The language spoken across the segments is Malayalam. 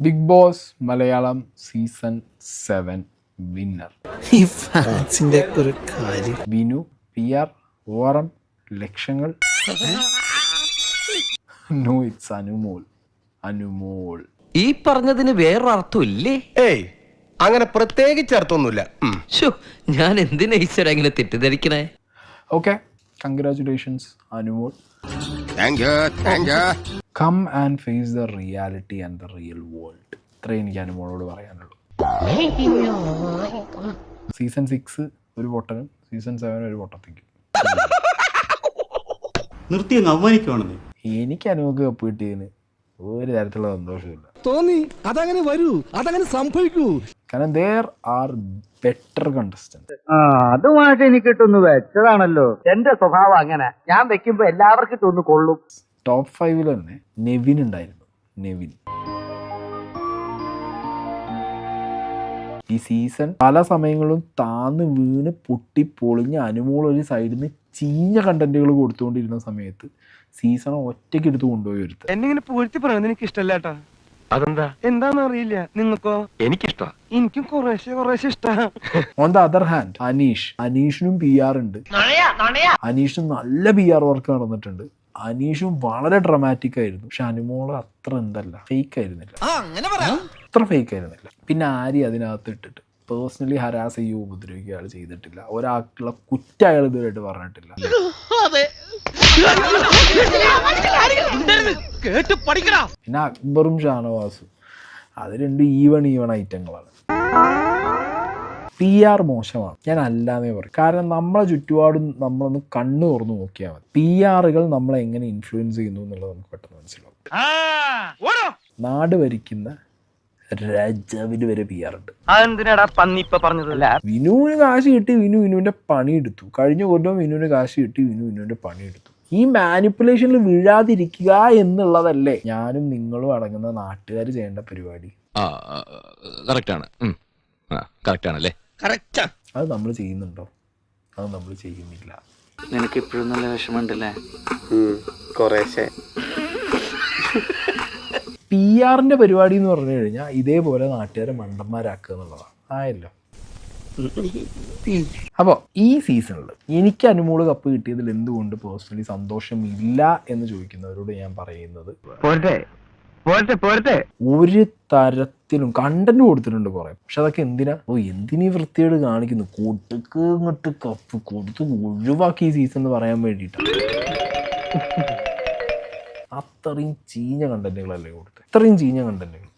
Big boss Malayalam season 7 winner ഈ ഫാൻസിന്റെ ഒരു കാര്യം. വിനു, PR, ഓറം, ലക്ഷങ്ങൾ. No, it's Anumol. ഈ പറഞ്ഞതിന് വേറൊരർത്ഥം ഇല്ലേ? ഏയ് അങ്ങനെ പ്രത്യേകിച്ച് അർത്ഥമൊന്നുമില്ല. ഞാൻ എന്തിനാ ഈശ്വര ഇങ്ങനെ തെറ്റിദ്ധരിക്കണേ? Okay, congratulations Anumol. Thank you. Come and face the reality and the real world. ഇത്രേ എനിക്ക് അനുമോളോട് പറയാനുള്ളൂ. സീസൺ 6 ഒരു പൊട്ടനും സീസൺ 7 ഒരു പൊട്ടത്തേക്കും. നിർത്തി അങ്ങ് അവമാനിക്കുവാണെന്ന്. എനിക്ക് അനുമോക്ക് കപ്പ് കിട്ടിയതിന് ഒരു തരത്തിലുള്ള സന്തോഷമില്ല. തോന്നി അതങ്ങനെ വരൂ, അതങ്ങനെ സംഭവിക്കൂ. കാരണം there are better contestants. അതുമായിട്ട് എനിക്ക് ഇട്ടൊന്ന് വെച്ചതാണല്ലോ. എന്റെ സ്വഭാവം അങ്ങനെ, ഞാൻ വെക്കുമ്പോ എല്ലാവർക്കും ഇട്ടൊന്ന് കൊള്ളും. ടോപ്പ് 5 തന്നെ നെവിൻ ഉണ്ടായിരുന്നു. നെവിൻ ഈ സീസൺ പല സമയങ്ങളും താന്ന് വീണ് പൊട്ടിപ്പൊളിഞ്ഞ് അനുമോൾ ഒരു സൈഡിൽ നിന്ന് ചീഞ്ഞ കണ്ടന്റുകൾ കൊടുത്തുകൊണ്ടിരുന്ന സമയത്ത് സീസൺ ഒറ്റയ്ക്ക് എടുത്ത് കൊണ്ടുപോയി ഒരുത്ത്. എന്നിങ്ങനെ പൂഴ്ത്തി പറയുന്നത് എനിക്ക് ഇഷ്ടമല്ലേട്ടാ. അതെന്താ? എന്താന്ന് അറിയില്ല. നിങ്ങൾക്കോ? എനിക്കിഷ്ടാ. എനിക്കും കുറേശ്ശെ ഇഷ്ടാ. ഓൺ ദ അതർ ഹാൻഡ് അനീഷിനും PR ഉണ്ട്. അനീഷിനും നല്ല PR വർക്ക് നടന്നിട്ടുണ്ട്. അനീഷും വളരെ ഡ്രമാറ്റിക് ആയിരുന്നു. പക്ഷെ അനുമോള് അത്ര ഫേക്ക് ആയിരുന്നില്ല. അത്ര ഫേക്ക് ആയിരുന്നില്ല. പിന്നെ ആര്യ അതിനകത്ത് ഇട്ടിട്ട് പേഴ്സണലി ഹരാസ് ചെയ്യുകയോ ഉപദ്രവിക്കുകയോ അയാൾ ചെയ്തിട്ടില്ല. ഒരാൾക്കുള്ള കുറ്റം അയാൾ ഇതുവരെയായിട്ട് പറഞ്ഞിട്ടില്ല. പിന്നെ അക്ബറും ഷാനവാസും അത് രണ്ടും ഈവൺ ഐറ്റങ്ങളാണ്. PR മോശമാണ്, ഞാൻ അല്ലാന്നേ പറയും. കാരണം നമ്മളെ ചുറ്റുപാടും നമ്മളൊന്ന് കണ്ണു തുറന്ന് നോക്കിയാൽ മതി. PRകൾ നമ്മളെ എങ്ങനെ ഇൻഫ്ലുവൻസ് ചെയ്യുന്നു എന്നുള്ളത് നമുക്ക് പെട്ടെന്ന് മനസ്സിലാവും. നാട് ഭരിക്കുന്ന രാജാവിന് വരെ PR ഉണ്ട്. അതെന്തിനാടാ പന്നിപ്പ പറഞ്ഞതല്ല. വിനുവിന് കാശ് കിട്ടി, വിനുവിന്റെ പണിയെടുത്തു. കഴിഞ്ഞ കൊല്ലം വിനുവിന് കാശ് കിട്ടി, വിനുവിന്റെ പണിയെടുത്തു. ഈ മാനിപ്പുലേഷനിൽ വീഴാതിരിക്കുക എന്നുള്ളതല്ലേ ഞാനും നിങ്ങളും അടങ്ങുന്ന നാട്ടുകാർ ചെയ്യേണ്ട പരിപാടി. അത് നമ്മൾ ചെയ്യുന്നുണ്ടോ? അത് നമ്മൾ ചെയ്യുന്നില്ല. നിനക്ക് ഇപ്പോഴും നല്ല വിഷമമുണ്ടല്ലേ? കുറേശ്ശെ. PR പരിപാടി എന്ന് പറഞ്ഞു കഴിഞ്ഞാൽ ഇതേപോലെ നാട്ടുകാരെ മണ്ടന്മാരാക്കുക എന്നുള്ളതാണ്. ആയല്ലോ. അപ്പോൾ ഈ സീസണിൽ എനിക്ക് അനുമോള് കപ്പ് കിട്ടിയതിൽ എന്തുകൊണ്ട് പേഴ്സണലി സന്തോഷമില്ല എന്ന് ചോദിക്കുന്നവരോട് ഞാൻ പറയുന്നത്, ഒരു തരത്തിലും കണ്ടന്റ് കൊടുത്തിട്ടുണ്ട് കുറെ. പക്ഷെ അതൊക്കെ എന്തിനീ വൃത്തിയോട് കാണിക്കുന്നു? കൊടുക്ക് ഇങ്ങോട്ട് കപ്പ് കൊടുത്ത് ഒഴിവാക്കി ഈ സീസൺ എന്ന് പറയാൻ വേണ്ടിയിട്ടാണ്. അത്രയും ചീഞ്ഞ കണ്ടന്റുകളല്ലേ കൊടുത്തത്. ഇത്രയും ചീഞ്ഞ കണ്ടന്റുകൾ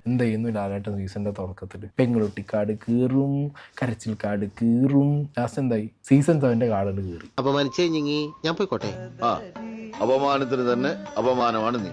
എന്ത് ചെയ്യുന്നു? ലാലേട്ടൻ സീസണിന്റെ തുടക്കത്തിൽ പെങ്ങളൊട്ടിക്കാട് കീറും, കരച്ചിൽ കാട് കീറും. ലാസ്റ്റ് എന്തായി? സീസൺ 7 കാർഡ് കീറി. അപമാനിച്ചേ ഞാൻ പോയിക്കോട്ടെ. അപമാനത്തിന് തന്നെ അപമാനമാണ് നീ.